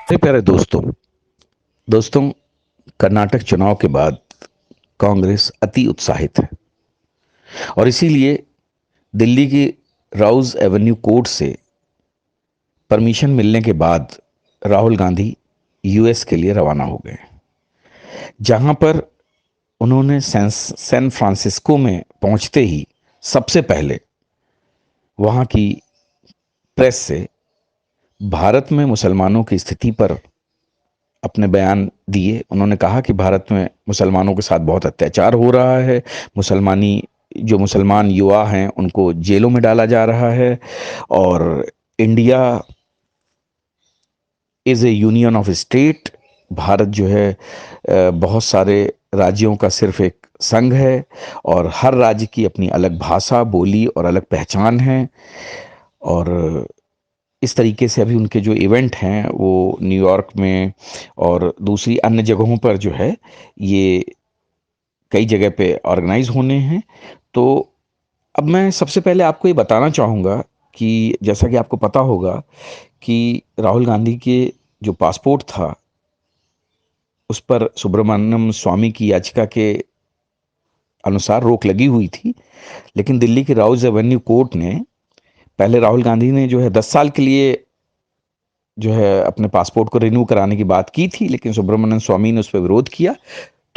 मेरे प्यारे दोस्तों दोस्तों कर्नाटक चुनाव के बाद कांग्रेस अति उत्साहित है और इसीलिए दिल्ली की राउज एवेन्यू कोर्ट से परमिशन मिलने के बाद राहुल गांधी यूएस के लिए रवाना हो गए, जहां पर उन्होंने सैन फ्रांसिस्को में पहुंचते ही सबसे पहले वहां की प्रेस से भारत में मुसलमानों की स्थिति पर अपने बयान दिए। उन्होंने कहा कि भारत में मुसलमानों के साथ बहुत अत्याचार हो रहा है, मुसलमानी जो मुसलमान युवा हैं उनको जेलों में डाला जा रहा है और India is A union of state. Bharat जो है बहुत सारे राज्यों का सिर्फ एक संघ है और हर राज्य की अपनी अलग भाषा, बोली और अलग पहचान है। और इस तरीके से अभी उनके जो इवेंट हैं वो न्यूयॉर्क में और दूसरी अन्य जगहों पर जो है ये कई जगह पे ऑर्गेनाइज होने हैं। तो अब मैं सबसे पहले आपको ये बताना चाहूँगा कि जैसा कि आपको पता होगा कि राहुल गांधी के जो पासपोर्ट था उस पर सुब्रमण्यम स्वामी की याचिका के अनुसार रोक लगी हुई थी, लेकिन दिल्ली की राउज एवेन्यू कोर्ट ने पहले राहुल गांधी ने जो है 10 साल के लिए जो है अपने पासपोर्ट को रिन्यू कराने की बात की थी, लेकिन सुब्रमण्यम स्वामी ने उस पर विरोध किया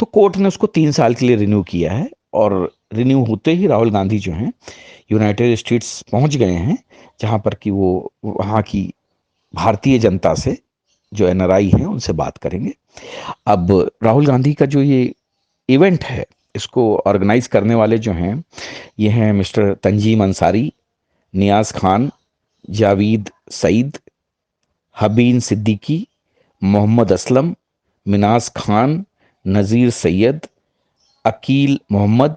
तो कोर्ट ने उसको 3 साल के लिए रिन्यू किया है। और रिन्यू होते ही राहुल गांधी जो हैं यूनाइटेड स्टेट्स पहुंच गए हैं, जहां पर कि वो वहां की भारतीय जनता से जो एनआरआई हैं उनसे बात करेंगे। अब राहुल गांधी का जो ये इवेंट है इसको ऑर्गेनाइज करने वाले जो हैं ये हैं मिस्टर तंजीम अंसारी, नियाज खान, जावीद सईद, हबीन सिद्दीकी, मोहम्मद असलम, मिनाज खान, नज़ीर सैयद, अकील मोहम्मद,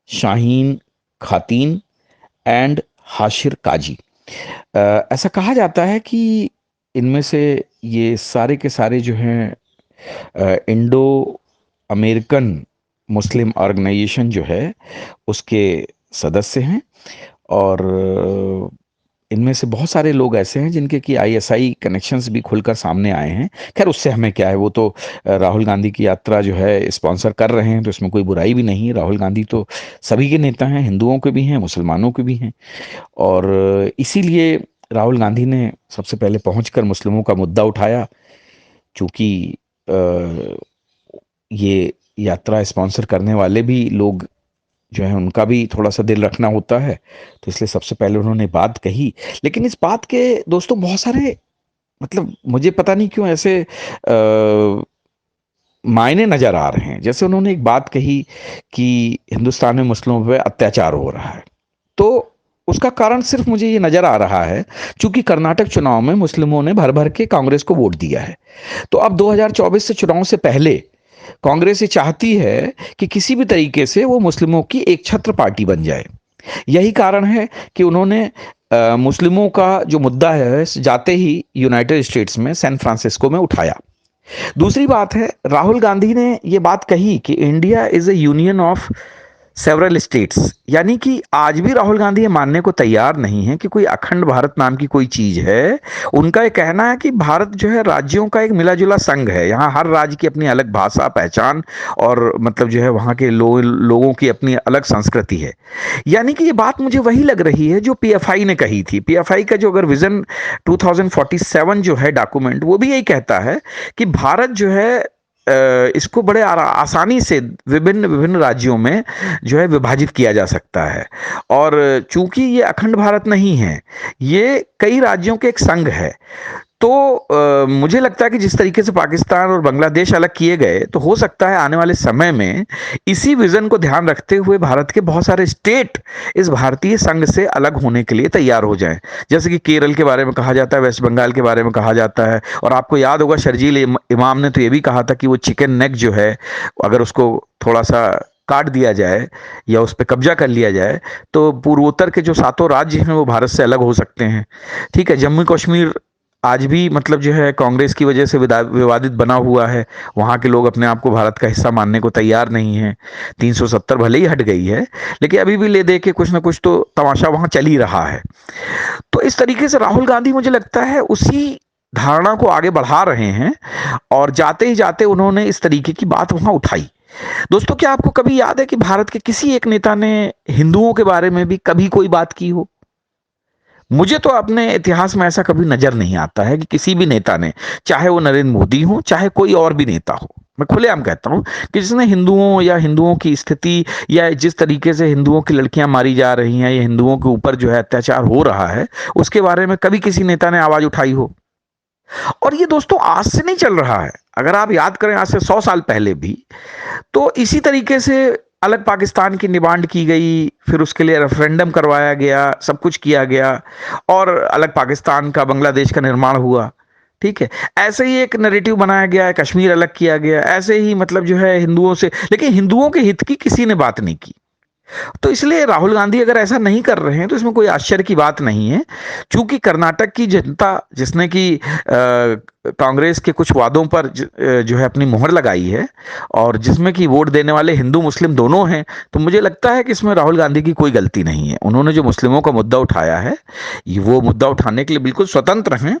शाहीन खातीन एंड हाशिर काजी। ऐसा कहा जाता है कि इनमें से ये सारे के सारे जो हैं इंडो अमेरिकन मुस्लिम ऑर्गेनाइजेशन जो है उसके सदस्य हैं। और इनमें से बहुत सारे लोग ऐसे हैं जिनके कि आईएसआई कनेक्शंस भी खुलकर सामने आए हैं। खैर उससे हमें क्या है, वो तो राहुल गांधी की यात्रा जो है स्पॉन्सर कर रहे हैं तो इसमें कोई बुराई भी नहीं। राहुल गांधी तो सभी के नेता हैं, हिंदुओं के भी हैं, मुसलमानों के भी हैं। और इसीलिए राहुल गांधी ने सबसे पहले पहुंचकर मुस्लिमों का मुद्दा उठाया। चूंकि ये यात्रा स्पॉन्सर करने वाले भी लोग जो है उनका भी थोड़ा सा दिल रखना होता है, तो इसलिए सबसे पहले उन्होंने बात कही। लेकिन इस बात के दोस्तों बहुत सारे मतलब मुझे पता नहीं क्यों ऐसे मायने नजर आ रहे हैं। जैसे उन्होंने एक बात कही कि हिंदुस्तान में मुस्लिमों पे अत्याचार हो रहा है, तो उसका कारण सिर्फ मुझे ये नजर आ रहा है क्योंकि कर्नाटक चुनाव में मुस्लिमों ने भर भर के कांग्रेस को वोट दिया है। तो अब 2024 से चुनाव से पहले कांग्रेस ये चाहती है कि किसी भी तरीके से वो मुस्लिमों की एक छत्र पार्टी बन जाए। यही कारण है कि उन्होंने मुस्लिमों का जो मुद्दा है जाते ही यूनाइटेड स्टेट्स में सैन फ्रांसिस्को में उठाया। दूसरी बात है, राहुल गांधी ने ये बात कही कि India is A union of several states, यानी कि आज भी राहुल गांधी ये मानने को तैयार नहीं है कि कोई अखंड भारत नाम की कोई चीज है। उनका ये कहना है कि भारत जो है राज्यों का एक मिला जुला संघ है, यहाँ हर राज्य की अपनी अलग भाषा, पहचान और मतलब जो है वहाँ के लोगों की अपनी अलग संस्कृति है। यानी कि ये बात मुझे वही लग रही है जो पीएफआई ने कही थी। पीएफआई का जो अगर विजन 2047 जो है डॉक्यूमेंट, वो भी यही कहता है कि भारत जो है इसको बड़े आसानी से विभिन्न विभिन्न राज्यों में जो है विभाजित किया जा सकता है। और चूंकि ये अखंड भारत नहीं है, ये कई राज्यों के एक संघ है। तो मुझे लगता है कि जिस तरीके से पाकिस्तान और बांग्लादेश अलग किए गए, तो हो सकता है आने वाले समय में इसी विजन को ध्यान रखते हुए भारत के बहुत सारे स्टेट इस भारतीय संघ से अलग होने के लिए तैयार हो जाएं। जैसे कि केरल के बारे में कहा जाता है, वेस्ट बंगाल के बारे में कहा जाता है। और आपको याद होगा शर्जील इमाम ने तो ये भी कहा था कि वो चिकन नेक जो है अगर उसको थोड़ा सा काट दिया जाए या उस पर कब्जा कर लिया जाए तो पूर्वोत्तर के जो सातों राज्य हैं वो भारत से अलग हो सकते हैं। ठीक है, जम्मू कश्मीर आज भी मतलब जो है कांग्रेस की वजह से विवादित बना हुआ है। वहां के लोग अपने आप को भारत का हिस्सा मानने को तैयार नहीं है। 370 भले ही हट गई है, लेकिन अभी भी ले दे के कुछ ना कुछ तो तमाशा वहां चल ही रहा है। तो इस तरीके से राहुल गांधी मुझे लगता है उसी धारणा को आगे बढ़ा रहे हैं और जाते ही जाते उन्होंने इस तरीके की बात वहां उठाई। दोस्तों, क्या आपको कभी याद है कि भारत के किसी एक नेता ने हिंदुओं के बारे में भी कभी कोई बात की हो? मुझे तो अपने इतिहास में ऐसा कभी नजर नहीं आता है कि किसी भी नेता ने, चाहे वो नरेंद्र मोदी हो चाहे कोई और भी नेता हो, मैं खुलेआम कहता हूं कि जिसने हिंदुओं या हिंदुओं की स्थिति या जिस तरीके से हिंदुओं की लड़कियां मारी जा रही हैं या हिंदुओं के ऊपर जो है अत्याचार हो रहा है, उसके बारे में कभी किसी नेता ने आवाज उठाई हो। और ये दोस्तों आज से नहीं चल रहा है। अगर आप याद करें, आज से 100 साल पहले भी तो इसी तरीके से अलग पाकिस्तान की डिमांड की गई, फिर उसके लिए रेफरेंडम करवाया गया, सब कुछ किया गया और अलग पाकिस्तान का, बांग्लादेश का निर्माण हुआ। ठीक है, ऐसे ही एक नैरेटिव बनाया गया है, कश्मीर अलग किया गया, ऐसे ही मतलब जो है हिंदुओं से, लेकिन हिंदुओं के हित की किसी ने बात नहीं की। तो इसलिए राहुल गांधी अगर ऐसा नहीं कर रहे हैं तो इसमें कोई आश्चर्य की बात नहीं है। चूंकि कर्नाटक की जनता, जिसने कि कांग्रेस के कुछ वादों पर जो है अपनी मोहर लगाई है और जिसमें कि वोट देने वाले हिंदू मुस्लिम दोनों हैं, तो मुझे लगता है कि इसमें राहुल गांधी की कोई गलती नहीं है। उन्होंने जो मुस्लिमों का मुद्दा उठाया है, वो मुद्दा उठाने के लिए बिल्कुल स्वतंत्र हैं।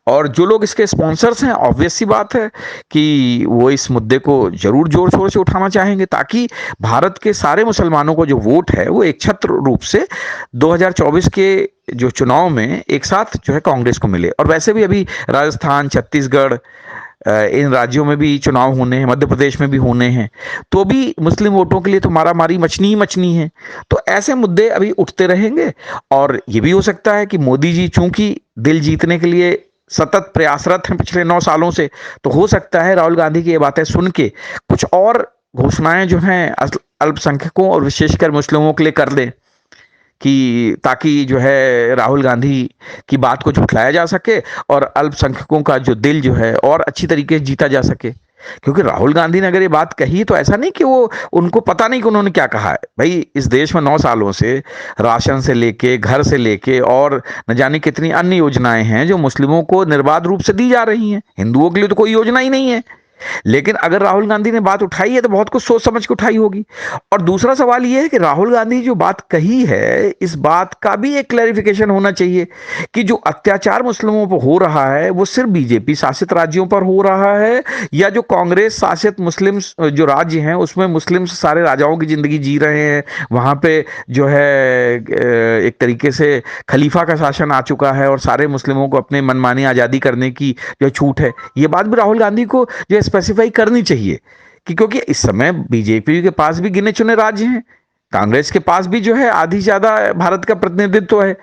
और जो लोग इसके स्पॉन्सर्स हैं, ऑब्वियस सी बात है कि वो इस मुद्दे को जरूर जोर शोर से उठाना चाहेंगे, ताकि भारत के सारे मुसलमानों को जो वोट है वो एक छत्र रूप से 2024 के जो चुनाव में एक साथ जो है कांग्रेस को मिले। और वैसे भी अभी राजस्थान, छत्तीसगढ़, इन राज्यों में भी चुनाव होने हैं, मध्य प्रदेश में भी होने हैं, तो भी मुस्लिम वोटों के लिए तो मारामारी मचनी ही मचनी है। तो ऐसे मुद्दे अभी उठते रहेंगे। और ये भी हो सकता है कि मोदी जी चूंकि दिल जीतने के लिए सतत प्रयासरत हैं पिछले 9 सालों से, तो हो सकता है राहुल गांधी की ये बातें सुन के कुछ और घोषणाएं जो हैं अल्पसंख्यकों और विशेषकर मुस्लिमों के लिए कर दें, कि ताकि जो है राहुल गांधी की बात को झुठलाया जा सके और अल्पसंख्यकों का जो दिल जो है और अच्छी तरीके से जीता जा सके। क्योंकि राहुल गांधी ने अगर ये बात कही तो ऐसा नहीं कि वो, उनको पता नहीं कि उन्होंने क्या कहा है। भाई, इस देश में 9 सालों से राशन से लेके, घर से लेके और न जाने कितनी अन्य योजनाएं हैं जो मुस्लिमों को निर्बाध रूप से दी जा रही हैं। हिंदुओं के लिए तो कोई योजना ही नहीं है। लेकिन अगर राहुल गांधी ने बात उठाई है तो बहुत कुछ सोच समझ के उठाई होगी। और दूसरा सवाल यह है कि राहुल गांधी जो बात कही है, इस बात का भी एक क्लैरिफिकेशन होना चाहिए कि जो अत्याचार मुस्लिमों पर हो रहा है वो सिर्फ बीजेपी शासित राज्यों पर हो रहा है, या जो कांग्रेस शासित मुस्लिम जो राज्य हैं उसमें मुस्लिम सारे राजाओं की जिंदगी जी रहे हैं, वहां पे जो है एक तरीके से खलीफा का शासन आ चुका है और सारे मुस्लिमों को अपने मनमानी आजादी करने की जो छूट है। ये बात भी राहुल गांधी को जो स्पेसिफाई करनी चाहिए कि क्योंकि इस समय बीजेपी के पास भी गिने चुने राज्य हैं, कांग्रेस के पास भी जो है आधी ज्यादा भारत का प्रतिनिधित्व है।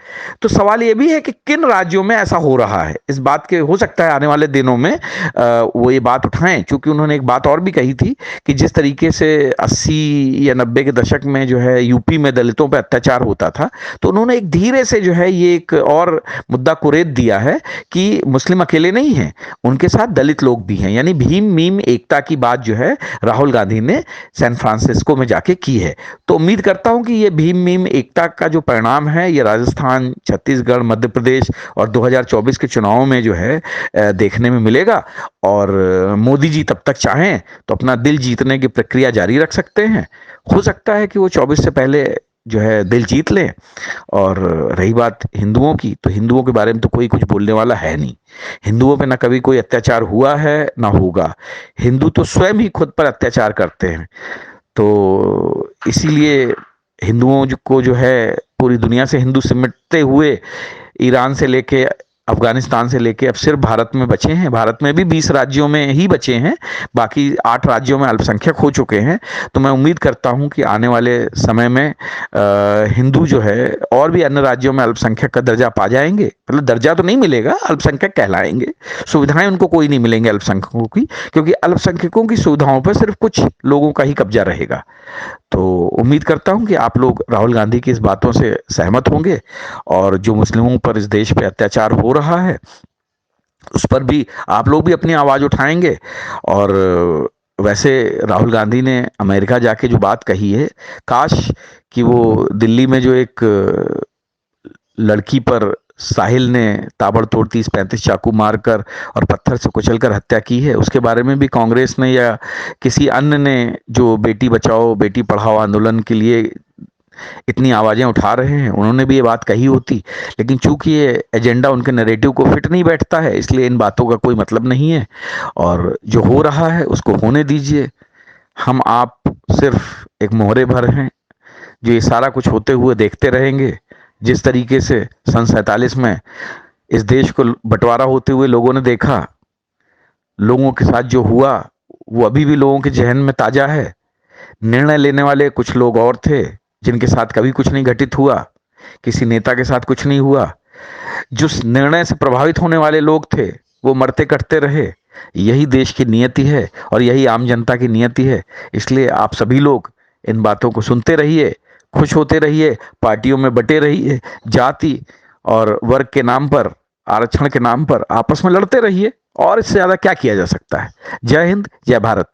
तो सवाल यह भी है कि किन राज्यों में ऐसा हो रहा है। इस बात के हो सकता है आने वाले दिनों में वो ये बात उठाएं, क्योंकि उन्होंने एक बात और भी कही थी कि जिस तरीके से 80 या 90 के दशक में जो है यूपी में दलितों पर अत्याचार होता था, तो उन्होंने एक धीरे से जो है ये एक और मुद्दा कुरेद दिया है कि मुस्लिम अकेले नहीं हैं, उनके साथ दलित लोग भी हैं। यानी भीम मीम एकता की बात जो है राहुल गांधी ने सैन फ्रांसिस्को में जाके की है। तो उम्मीद करता हूं कि ये भीम मीम एकता का जो परिणाम है, ये राजस्थान, छत्तीसगढ़, मध्य प्रदेश और 2024 के चुनावों में जो है देखने में मिलेगा। और मोदी जी तब तक चाहें तो अपना दिल जीतने की प्रक्रिया जारी रख सकते हैं। हो सकता है कि वो 24 से पहले जो है दिल जीत लें। और रही बात हिंदुओं की, तो हिंदुओं के बारे में तो कोई कुछ बोलने वाला है नहीं। हिंदुओं पे ना कभी कोई अत्याचार हुआ है ना होगा। हिंदू तो स्वयं ही खुद पर अत्याचार करते हैं। तो इसीलिए हिंदुओं को जो है पूरी दुनिया से हिंदू सिमटते हुए, ईरान से लेके अफगानिस्तान से लेके अब सिर्फ भारत में बचे हैं। भारत में भी 20 राज्यों में ही बचे हैं, बाकी 8 राज्यों में अल्पसंख्यक हो चुके हैं। तो मैं उम्मीद करता हूं कि आने वाले समय में हिंदू जो है और भी अन्य राज्यों में अल्पसंख्यक का दर्जा पा जाएंगे। मतलब दर्जा तो नहीं मिलेगा, अल्पसंख्यक कहलाएंगे। सुविधाएं उनको कोई नहीं मिलेंगे अल्पसंख्यकों की, क्योंकि अल्पसंख्यकों की सुविधाओं पर सिर्फ कुछ लोगों का ही कब्जा रहेगा। तो उम्मीद करता हूं कि आप लोग राहुल गांधी की इस बातों से सहमत होंगे और जो मुस्लिमों पर इस देश पे अत्याचार हो रहा है उस पर भी आप लोग भी अपनी आवाज उठाएंगे। और वैसे राहुल गांधी ने अमेरिका जाके जो बात कही है, काश कि वो दिल्ली में जो एक लड़की पर साहिल ने ताबड़तोड़ 30-35 चाकू मारकर और पत्थर से कुचलकर हत्या की है, उसके बारे में भी कांग्रेस ने या किसी अन्य ने जो बेटी बचाओ बेटी पढ़ाओ आंदोलन के लिए इतनी आवाजें उठा रहे हैं, उन्होंने भी ये बात कही होती, लेकिन चूंकि ये एजेंडा उनके नैरेटिव को फिट नहीं बैठता है, इसलिए इन बातों का कोई मतलब नहीं है। और जो हो रहा है उसको होने दीजिए। हम आप सिर्फ एक मोहरे भर हैं जो ये सारा कुछ होते हुए देखते रहेंगे। जिस तरीके से सन 47 में इस देश को बंटवारा होते हुए लोगों ने देखा, लोगों के साथ जो हुआ वो अभी भी लोगों के जहन में ताजा है। निर्णय लेने वाले कुछ लोग और थे जिनके साथ कभी कुछ नहीं घटित हुआ, किसी नेता के साथ कुछ नहीं हुआ। जो निर्णय से प्रभावित होने वाले लोग थे वो मरते कटते रहे। यही देश की नियति है और यही आम जनता की नियति है। इसलिए आप सभी लोग इन बातों को सुनते रहिए, खुश होते रहिए, पार्टियों में बटे रहिए, जाति और वर्ग के नाम पर, आरक्षण के नाम पर आपस में लड़ते रहिए। और इससे ज्यादा क्या किया जा सकता है। जय हिंद, जय भारत।